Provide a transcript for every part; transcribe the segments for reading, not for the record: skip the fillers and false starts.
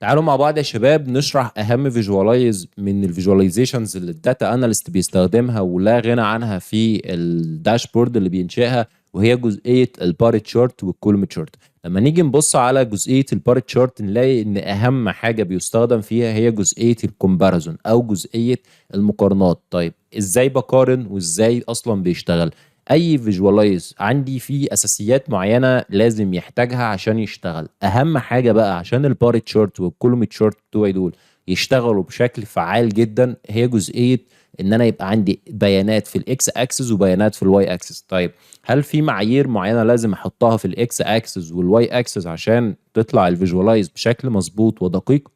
تعالوا مع بعض يا شباب نشرح اهم فيجواليز من الفيجواليزيشنز اللي الداتا اناليست بيستخدمها ولا غنى عنها في الداشبورد اللي بينشئها، وهي جزئيه البار تشارت والكولوم تشارت. لما نيجي نبص على جزئيه البار تشارت نلاقي ان اهم حاجه بيستخدم فيها هي جزئيه الكومباريزون او جزئيه المقارنات. طيب ازاي بقارن وازاي اصلا بيشتغل؟ اي فيجوالايز عندي فيه اساسيات معينه لازم يحتاجها عشان يشتغل. اهم حاجه بقى عشان البار تشارت والكولوم تشارت بتوعي دول يشتغلوا بشكل فعال جدا هي جزئيه ان انا يبقى عندي بيانات في الاكس اكسس وبيانات في الواي اكسس. طيب هل في معايير معينه لازم احطها في الاكس اكسس والواي اكسس عشان تطلع الفيجوالايز بشكل مظبوط ودقيق؟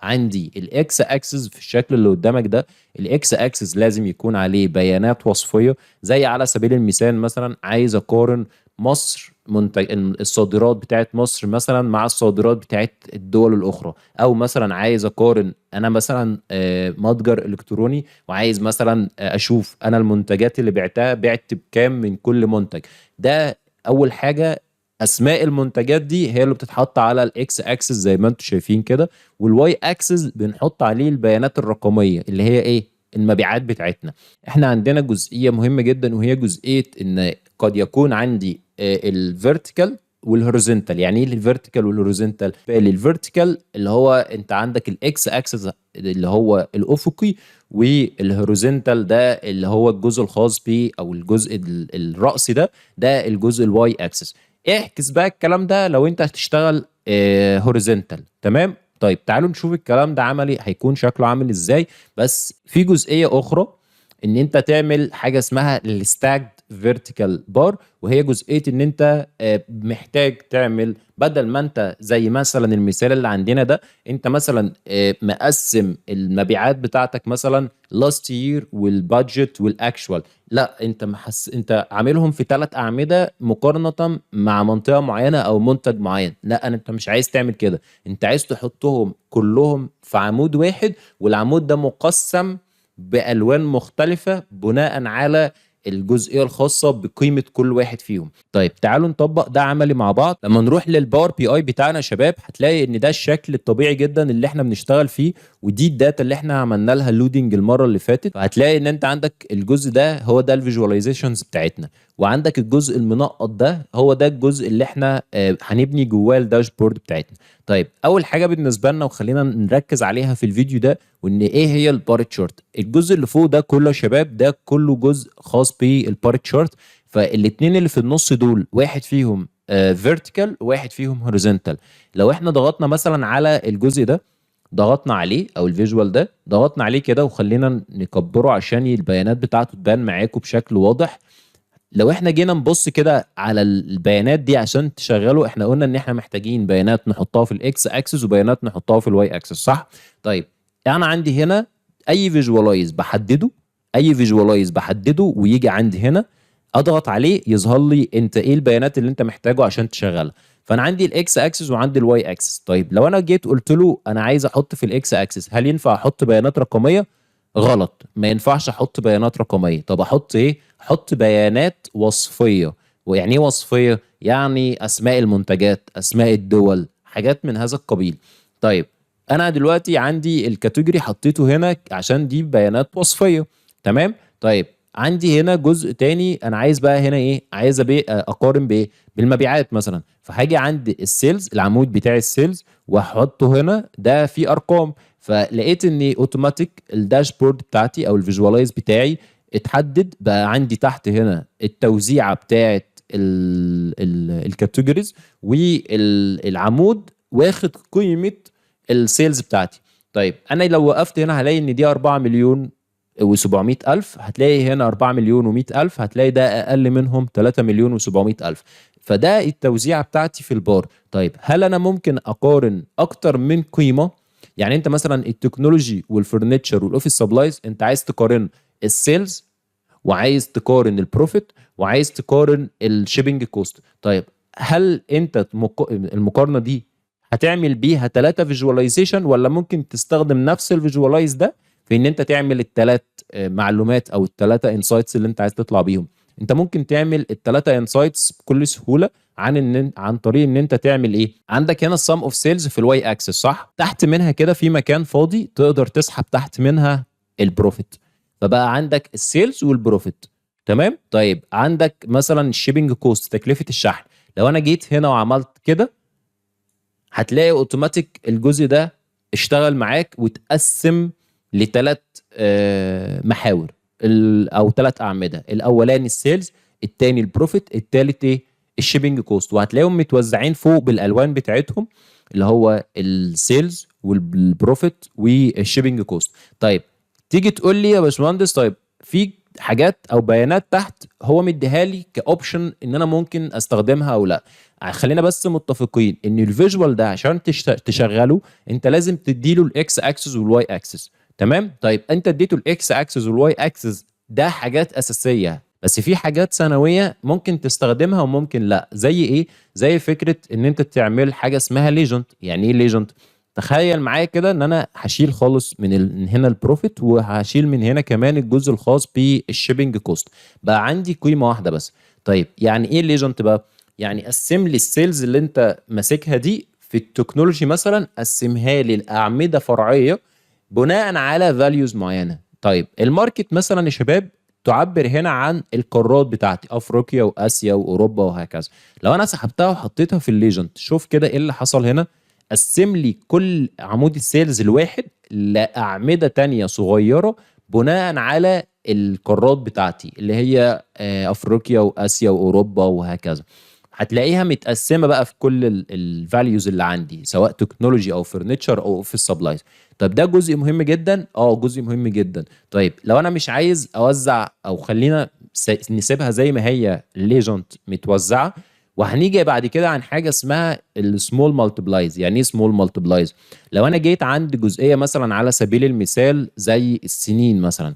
عندي الاكس اكسس في الشكل اللي قدامك ده. الاكس اكسس لازم يكون عليه بيانات وصفيه، زي على سبيل المثال مثلا عايز اقارن مصر منتج الصادرات بتاعت مصر مثلا مع الصادرات بتاعت الدول الاخرى، او مثلا عايز اقارن انا مثلا متجر الكتروني وعايز مثلا اشوف انا المنتجات اللي بعت بكام من كل منتج. ده اول حاجه. اسماء المنتجات دي هي اللي بتتحط على الاكس اكسس زي ما انتم شايفين كده، والواي اكسس بنحط عليه البيانات الرقميه اللي هي ايه؟ المبيعات بتاعتنا. احنا عندنا جزئيه مهمه جدا وهي جزئيه ان قد يكون عندي الفيرتيكال والهوريزونتال. يعني ايه الفيرتيكال والهوريزونتال؟ الفيرتيكال اللي هو انت عندك الاكس اكسس اللي هو الافقي، والهوريزونتال ده اللي هو الجزء الخاص بيه او الجزء الرأسي ده الجزء الواي اكسس. اعكس بقى الكلام ده لو انت هتشتغل هوريزونتال. تمام. طيب تعالوا نشوف الكلام ده عملي هيكون شكله عامل ازاي. بس في جزئية اخرى، ان انت تعمل حاجة اسمها الستاجد فيرتيكال بار، وهي جزئية ان انت محتاج تعمل بدل ما انت زي مثلا المثال اللي عندنا ده، انت مثلا مقسم المبيعات بتاعتك مثلا لاست يير والبادجت والاكشوال. لا، انت عاملهم في 3 اعمده مقارنه مع منطقه معينه او منتج معين. لا، انت مش عايز تعمل كده، انت عايز تحطهم كلهم في عمود واحد، والعمود ده مقسم بالوان مختلفه بناء على الجزئيه الخاصه بقيمه كل واحد فيهم. طيب تعالوا نطبق ده عملي مع بعض. لما نروح للباور بي اي بتاعنا يا شباب هتلاقي ان ده الشكل الطبيعي جدا اللي احنا بنشتغل فيه، ودي الداتا اللي احنا عملنا لها لودنج المره اللي فاتت. فهتلاقي ان انت عندك الجزء ده هو ده الفيجواليزيشنز بتاعتنا، وعندك الجزء المنقط ده هو ده الجزء اللي احنا هنبني جواه الداشبورد بتاعتنا. طيب اول حاجه بالنسبه لنا وخلينا نركز عليها في الفيديو ده، وان ايه هي البار تشارت. الجزء اللي فوق ده كله يا شباب ده كله جزء خاص بالبار تشارت. فالاثنين اللي في النص دول واحد فيهم فيرتيكال وواحد فيهم هوريزونتال. لو احنا ضغطنا مثلا على الجزء ده، ضغطنا عليه او الفيجوال ده ضغطنا عليه كده وخلينا نكبره عشان البيانات بتاعته تبان معاكم بشكل واضح. لو احنا جينا نبص كده على البيانات دي عشان تشغله، احنا قلنا ان احنا محتاجين بيانات نحطها في الاكس اكسس وبيانات نحطها في الواي اكسس، صح؟ طيب انا عندي هنا اي فيجوالايز بحدده، ويجي عندي هنا اضغط عليه يظهر لي انت ايه البيانات اللي انت محتاجه عشان تشغلها. فانا عندي الاكس اكسس وعندي الواي اكسس. طيب لو انا جيت قلت له انا عايز احط في الاكس اكسس، هل ينفع احط بيانات رقميه؟ غلط، ما ينفعش احط بيانات رقميه. طب احط ايه؟ احط بيانات وصفيه. ويعني ايه وصفيه؟ يعني اسماء المنتجات، اسماء الدول، حاجات من هذا القبيل. طيب انا دلوقتي عندي الكاتيجوري حطيته هنا عشان دي بيانات وصفيه. تمام. طيب عندي هنا جزء تاني انا عايز بقى هنا ايه؟ عايز اقارن بايه؟ بالمبيعات مثلا. فهاجي عند السيلز، العمود بتاع السيلز، واحطه هنا ده فيه ارقام. فلقيت ان اوتوماتيك الداشبورد بتاعتي او الفيجوالايز بتاعي اتحدد بقى عندي تحت هنا التوزيعه بتاعت الكاتيجوريز، والعمود واخد قيمه السيلز بتاعتي. طيب انا لو وقفت هنا هلاقي ان دي 4 مليون و700 ألف، هتلاقي هنا 4 مليون و100 ألف، هتلاقي ده أقل منهم 3 مليون و700 ألف. فده التوزيعة بتاعتي في البار. طيب هل أنا ممكن أقارن أكتر من قيمة؟ يعني أنت مثلا التكنولوجي والفرنتشر والأوفيس سبلايز أنت عايز تقارن السيلز، وعايز تقارن البروفيت، وعايز تقارن الشيبنج كوست. طيب هل أنت المقارنة دي هتعمل بيها 3 فيجواليزيشن، ولا ممكن تستخدم نفس الفيجوالايز ده في ان انت تعمل ال3 معلومات او ال3 انسايتس اللي انت عايز تطلع بيهم؟ انت ممكن تعمل الثلاثه انسايتس بكل سهوله عن طريق ان انت تعمل ايه. عندك هنا السم اوف سيلز في الواي اكسس صح، تحت منها كده في مكان فاضي تقدر تسحب تحت منها البروفيت، فبقى عندك السيلز والبروفيت. تمام. طيب عندك مثلا الشيبنج كوست، تكلفه الشحن، لو انا جيت هنا وعملت كده هتلاقي اوتوماتيك الجزء ده اشتغل معاك وتقسم لثلاث محاور او ثلاث اعمده. الاولاني السيلز، الثاني البروفيت، الثالث ايه؟ الشيبنج كوست. وهتلاقيهم متوزعين فوق بالالوان بتاعتهم اللي هو السيلز والبروفيت والشيبنج كوست. طيب تيجي تقول لي يا باشمهندس، طيب في حاجات او بيانات تحت هو مديها لي كاوبشن ان انا ممكن استخدمها او لا. خلينا بس متفقين ان الفيجوال ده عشان تشغله انت لازم تديله الاكس اكسس والواي اكسس. تمام. طيب انت اديته الاكس اكسس والواي اكسس، ده حاجات اساسيه، بس في حاجات ثانويه ممكن تستخدمها وممكن لا. زي ايه؟ زي فكره ان انت تعمل حاجه اسمها ليجند. يعني ايه ليجند؟ تخيل معايا كده ان انا هشيل خالص من هنا البروفيت، وهشيل من هنا كمان الجزء الخاص بالشيبنج كوست، بقى عندي قيمه واحده بس. طيب يعني ايه ليجند بقى؟ يعني قسم لي السيلز اللي انت ماسكها دي في التكنولوجي مثلا، قسمها لي لاعمده فرعيه بناء على فاليوز معينه. طيب الماركت مثلا يا شباب تعبر هنا عن القارات بتاعتي، افريقيا واسيا واوروبا وهكذا. لو انا سحبتها وحطيتها في الليجند، شوف كده ايه اللي حصل هنا. قسم لي كل عمود السيلز الواحد لاعمده تانية صغيره بناء على القارات بتاعتي اللي هي افريقيا واسيا واوروبا وهكذا. هتلاقيها متقسمه بقى في كل الفاليوز اللي عندي، سواء تكنولوجي او فرنتشر او اوفيس سبلايز. طيب ده جزء مهم جدا، جزء مهم جدا. طيب لو انا مش عايز اوزع، او خلينا نسيبها زي ما هي ليجند متوزعه، وهنيجي بعد كده عن حاجه اسمها السمول مالتبلايز. يعني ايه سمول مالتبلايز؟ لو انا جيت عند جزئيه مثلا على سبيل المثال زي السنين مثلا،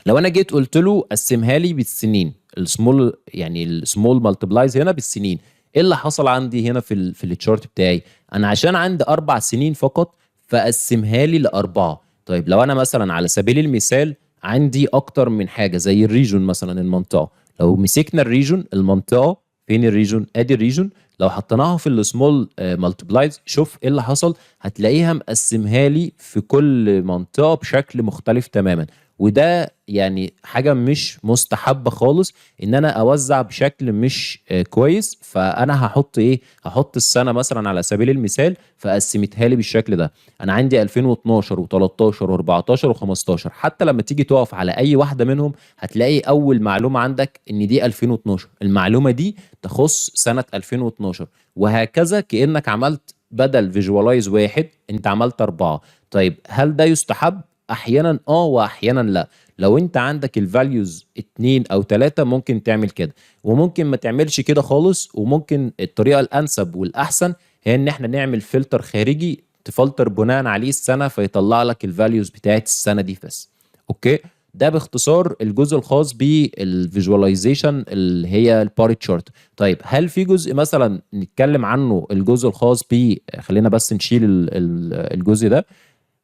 لو انا جيت قلت له قسمها لي بالسنين، السمول يعني السمول مالتبلايز هنا بالسنين، ايه اللي حصل عندي هنا في التشارت بتاعي؟ انا عشان عندي 4 سنين فقط فقسمها لي لاربعه. طيب لو انا مثلا على سبيل المثال عندي اكتر من حاجه زي الريجون مثلا، المنطقه، لو مسكنا الريجون المنطقه، فين الريجون؟ ادي الريجون. لو حطيناها في السمول مالتبلايز، شوف ايه اللي حصل. هتلاقيها مقسمها لي في كل منطقه بشكل مختلف تماما. وده يعني حاجه مش مستحبه خالص ان انا اوزع بشكل مش كويس. فانا هحط ايه؟ هحط السنه مثلا على سبيل المثال فقسمتها لي بالشكل ده. انا عندي 2012 و13 و14 و15، حتى لما تيجي تقف على اي واحده منهم هتلاقي اول معلومه عندك ان دي 2012، المعلومه دي تخص سنه 2012، وهكذا كانك عملت بدل فيجوالايز واحد انت عملت 4. طيب هل ده يستحب؟ احيانا واحيانا لا. لو انت عندك الفاليوز 2 او 3 ممكن تعمل كده، وممكن ما تعملش كده خالص. وممكن الطريقة الانسب والاحسن هي ان احنا نعمل فلتر خارجي تفلتر بناء عليه السنة، فيطلع لك الفاليوز بتاعت السنة دي بس. اوكي. ده باختصار الجزء الخاص بالفيجواليزيشن اللي هي الباري تشارت. طيب هل في جزء مثلا نتكلم عنه الجزء الخاص ب، خلينا بس نشيل الجزء ده،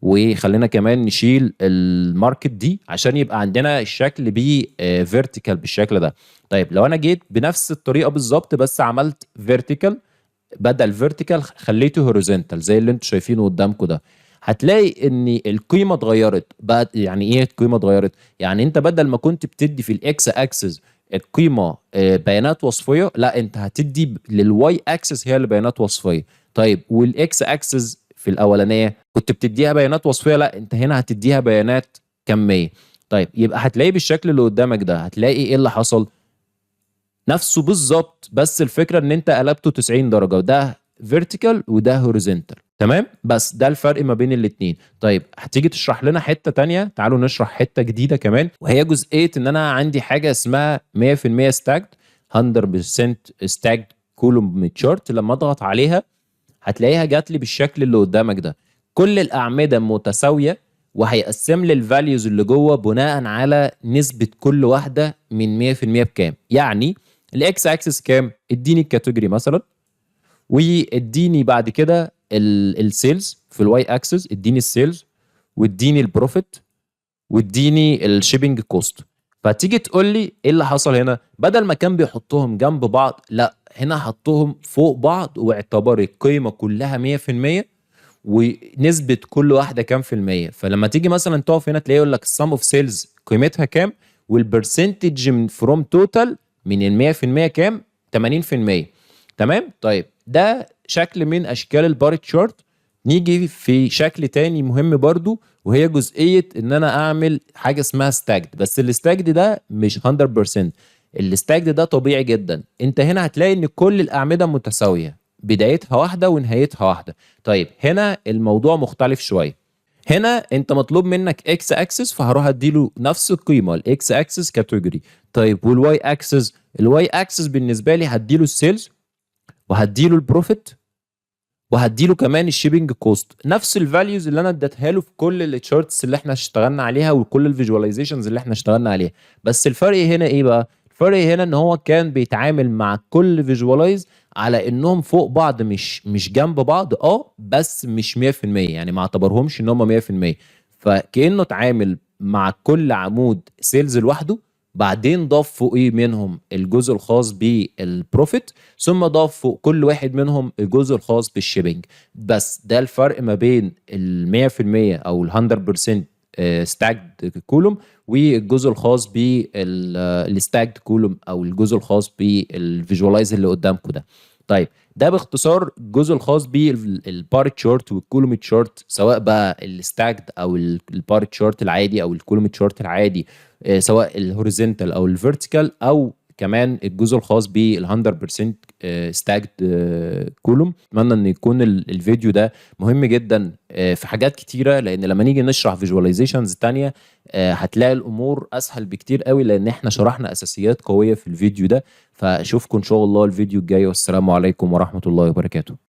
وخلينا كمان نشيل الماركت دي عشان يبقى عندنا الشكل بيه فيرتيكال بالشكل ده. طيب لو انا جيت بنفس الطريقه بالظبط بس عملت فيرتيكال، بدل فيرتيكال خليته هوريزونتال زي اللي انتم شايفينه قدامكم ده، هتلاقي ان القيمه اتغيرت بقى. يعني ايه القيمه اتغيرت؟ يعني انت بدل ما كنت بتدي في الاكس اكسس القيمه بيانات وصفيه، لا انت هتدي للواي اكسس هي اللي بيانات وصفيه. طيب والاكس اكسس في الاولانيه كنت بتديها بيانات وصفيه، لا انت هنا هتديها بيانات كميه. طيب يبقى هتلاقي بالشكل اللي قدامك ده، هتلاقي ايه اللي حصل؟ نفسه بالظبط، بس الفكره ان انت قلبته 90 درجه، وده فيرتيكال وده هوريزونتال. تمام. بس ده الفرق ما بين الاتنين. طيب هتيجي تشرح لنا حته تانية، تعالوا نشرح حته جديده كمان، وهي جزئيه ان انا عندي حاجه اسمها 100% ستاجد، 100% ستاجد كولوم تشارت. لما اضغط عليها هتلاقيها جات لي بالشكل اللي قدامك ده، كل الاعمده متساويه، وهيقسم لي الفاليوز اللي جوه بناء على نسبه كل واحده من 100% بكام. يعني الاكس اكسس كام؟ اديني الكاتيجوري مثلا، واديني بعد كده السيلز. في الواي اكسس اديني السيلز، واديني البروفيت، واديني الشيبنج كوست. فتيجي تقول لي ايه اللي حصل هنا؟ بدل ما كان بيحطهم جنب بعض، لا هنا حطهم فوق بعض واعتبر القيمه كلها 100% ونسبه كل واحده كام في الميه. فلما تيجي مثلا تقف هنا تلاقي يقول لك السم اوف سيلز قيمتها كام، والبرسنتج من فروم توتال من ال 100% كام؟ 80%. تمام. طيب ده شكل من اشكال البار تشارت. نيجي في شكل تاني مهم برضو، وهي جزئيه ان انا اعمل حاجه اسمها ستاجد. بس الستاجد ده مش 100%. الستاجد ده طبيعي جدا. انت هنا هتلاقي ان كل الاعمده متساويه، بدايتها واحده ونهايتها واحده. طيب هنا الموضوع مختلف شويه. هنا انت مطلوب منك اكس اكسس، فهروح اديله نفس القيمه الاكس اكسس كاتيجوري. طيب والواي اكسس؟ الواي اكسس بالنسبه لي هديله السيلز، وهديله البروفيت، وهديله كمان الشيبنج كوست، نفس الفاليوز اللي انا اديتها له في كل التشارتس اللي احنا اشتغلنا عليها وكل الفيجواليزيشنز اللي احنا اشتغلنا عليها. بس الفرق هنا ايه بقى؟ الفرق هنا ان هو كان بيتعامل مع كل فيجوالايز على انهم فوق بعض، مش جنب بعض، بس مش 100%، يعني ما اعتبرهمش ان هم 100%. فكانه اتعامل مع كل عمود سيلز لوحده، بعدين ضاف فوقيه منهم الجزء الخاص بالبروفيت، ثم ضاف فوق كل واحد منهم الجزء الخاص بالشيبنج. بس ده الفرق ما بين ال 100% او ال 100% ستاكد كولوم، والجزء الخاص بالستاكد كولوم او الجزء الخاص بالفيجوالايز اللي قدامكم ده. طيب ده باختصار الجزء الخاص بالبار تشارت والكولوم تشارت، سواء بقى الستاكد او البار تشارت العادي او الكولوم تشارت العادي، سواء الهوريزونتال او الفيرتيكال، او كمان الجزء الخاص بال 100% ستاكد كولوم. اتمنى ان يكون الفيديو ده مهم جدا في حاجات كتيره، لان لما نيجي نشرح فيجواليزيشنز تانية هتلاقي الامور اسهل بكتير قوي، لان احنا شرحنا اساسيات قويه في الفيديو ده. فاشوفكم ان شاء الله الفيديو الجاي، والسلام عليكم ورحمه الله وبركاته.